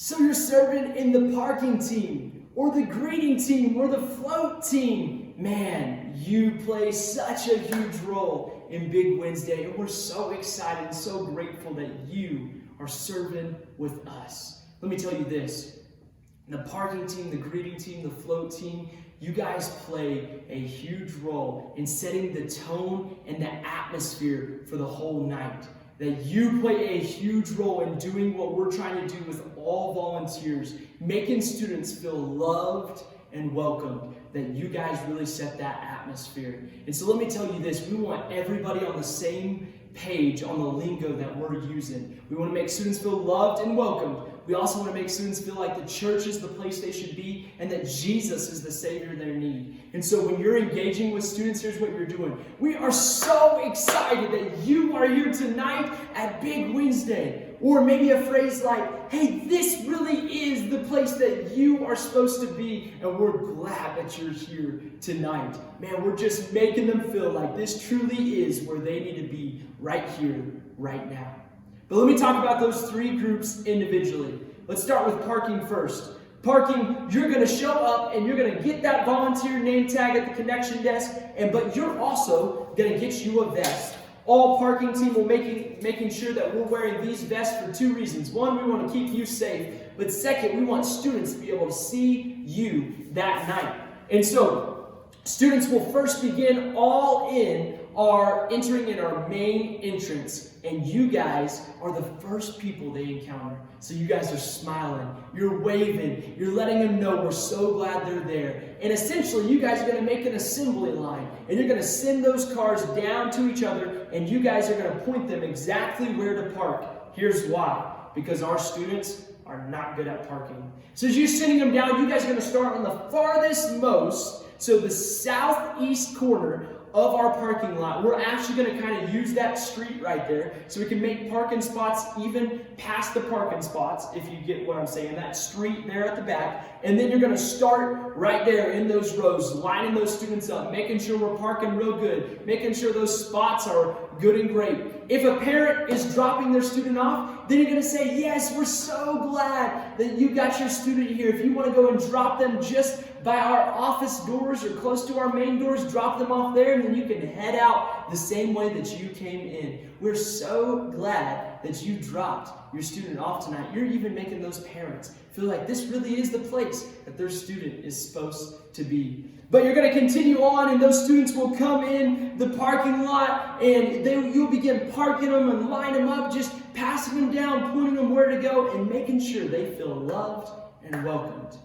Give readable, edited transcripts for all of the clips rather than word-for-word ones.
So you're serving in the parking team, or the greeting team, or the float team. Man, you play such a huge role in Big Wednesday, and we're so excited and so grateful that you are serving with us. Let me tell you this. The parking team, the greeting team, the float team, you guys play a huge role in setting the tone and the atmosphere for the whole night. That you play a huge role in doing what we're trying to do with all volunteers, making students feel loved and welcomed, that you guys really set that atmosphere. And so let me tell you this, we want everybody on the same page on the lingo that we're using. We want to make students feel loved and welcomed. We also want to make students feel like the church is the place they should be and that Jesus is the Savior they need. And so when you're engaging with students, here's what you're doing. We are so excited that you are here tonight at Big Wednesday. Or maybe a phrase like, hey, this really is the place that you are supposed to be, and we're glad that you're here tonight. Man, we're just making them feel like this truly is where they need to be right here, right now. But let me talk about those three groups individually. Let's start with parking first. Parking, you're going to show up and you're going to get that volunteer name tag at the connection desk, but you're also going to get you a vest. All parking team will making sure that we're wearing these vests for two reasons. One, we want to keep you safe, but second, we want students to be able to see you that night. And so, students will first begin all in are entering in our main entrance, and you guys are the first people they encounter. So you guys are smiling, you're waving, you're letting them know we're so glad they're there. And essentially, you guys are going to make an assembly line, and you're going to send those cars down to each other, and you guys are going to point them exactly where to park. Here's why. Because our students are not good at parking. So as you're sending them down, you guys are going to start on the farthest most, so the southeast corner of our parking lot. We're actually going to kind of use that street right there so we can make parking spots even past the parking spots, if you get what I'm saying, that street there at the back. And then you're going to start right there in those rows, lining those students up, making sure we're parking real good, making sure those spots are good and great. If a parent is dropping their student off, then you're going to say, yes, we're so glad that you got your student here. If you want to go and drop them just by our office doors or close to our main doors, drop them off there, and then you can head out the same way that you came in. We're so glad that you dropped your student off tonight. You're even making those parents feel like this really is the place that their student is supposed to be. But you're going to continue on, and those students will come in the parking lot, and you'll begin parking them and line them up, just passing them down, pointing them where to go, and making sure they feel loved and welcomed.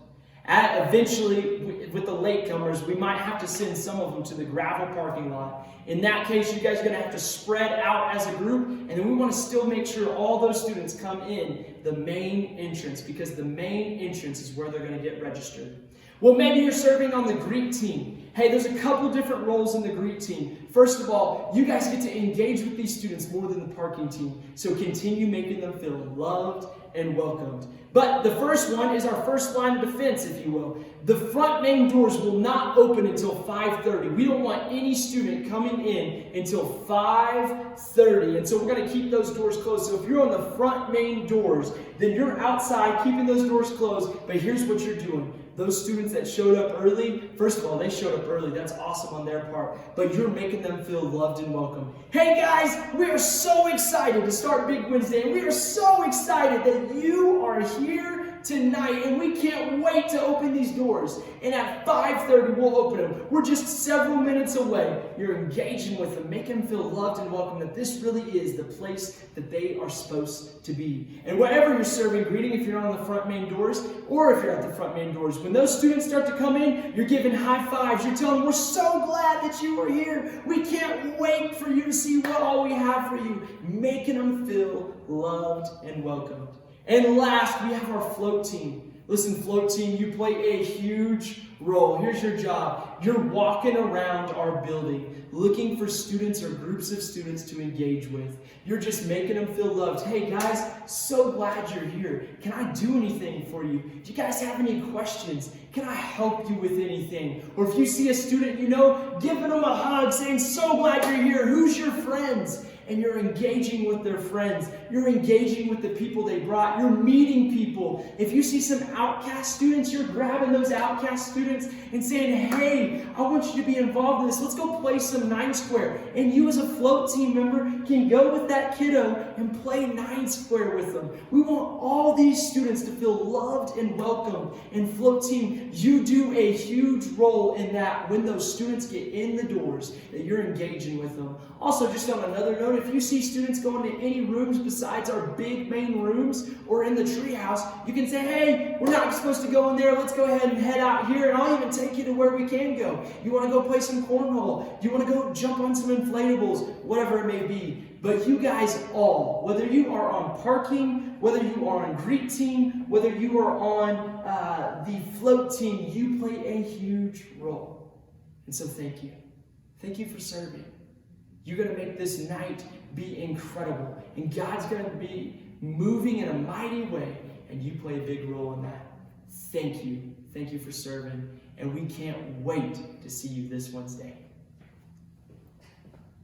Eventually, with the latecomers, we might have to send some of them to the gravel parking lot. In that case, you guys are going to have to spread out as a group, and then we want to still make sure all those students come in the main entrance, because the main entrance is where they're going to get registered. Well, maybe you're serving on the Greek team. Hey, there's a couple different roles in the Greek team. First of all, you guys get to engage with these students more than the parking team, so continue making them feel loved and welcomed. But the first one is our first line of defense, if you will. The front main doors will not open until 5:30. We don't want any student coming in until 5:30. And so we're going to keep those doors closed. So if you're on the front main doors, then you're outside keeping those doors closed. But here's what you're doing. Those students that showed up early, first of all, they showed up early. That's awesome on their part. But you're making them feel loved and welcome. Hey guys, we are so excited to start Big Wednesday. And we are so excited that you are here tonight, and we can't wait to open these doors. And at 5:30, we'll open them. We're just several minutes away. You're engaging with them, making them feel loved and welcome, that this really is the place that they are supposed to be. And wherever you're serving greeting, if you're on the front main doors, or if you're at the front main doors, when those students start to come in, you're giving high fives. You're telling them, we're so glad that you are here. We can't wait for you to see what all we have for you. Making them feel loved and welcomed. And last, we have our float team. Listen, float team, you play a huge role. Here's your job. You're walking around our building, looking for students or groups of students to engage with. You're just making them feel loved. Hey guys, so glad you're here. Can I do anything for you? Do you guys have any questions? Can I help you with anything? Or if you see a student you know, giving them a hug, saying, so glad you're here. Who's your friends? And you're engaging with their friends. You're engaging with the people they brought. You're meeting people. If you see some outcast students, you're grabbing those outcast students and saying, hey, I want you to be involved in this. Let's go play some nine square. And you as a float team member can go with that kiddo and play nine square with them. We want all these students to feel loved and welcome. And float team, you do a huge role in that when those students get in the doors, that you're engaging with them. Also, just on another note, if you see students going to any rooms besides our big main rooms or in the treehouse, you can say, hey, we're not supposed to go in there. Let's go ahead and head out here, and I'll even take you to where we can go. You want to go play some cornhole? Do you want to go jump on some inflatables? Whatever it may be. But you guys all, whether you are on parking, whether you are on greet team, whether you are on the float team, you play a huge role. And so thank you. Thank you for serving. You're going to make this night be incredible. And God's going to be moving in a mighty way. And you play a big role in that. Thank you. Thank you for serving. And we can't wait to see you this Wednesday.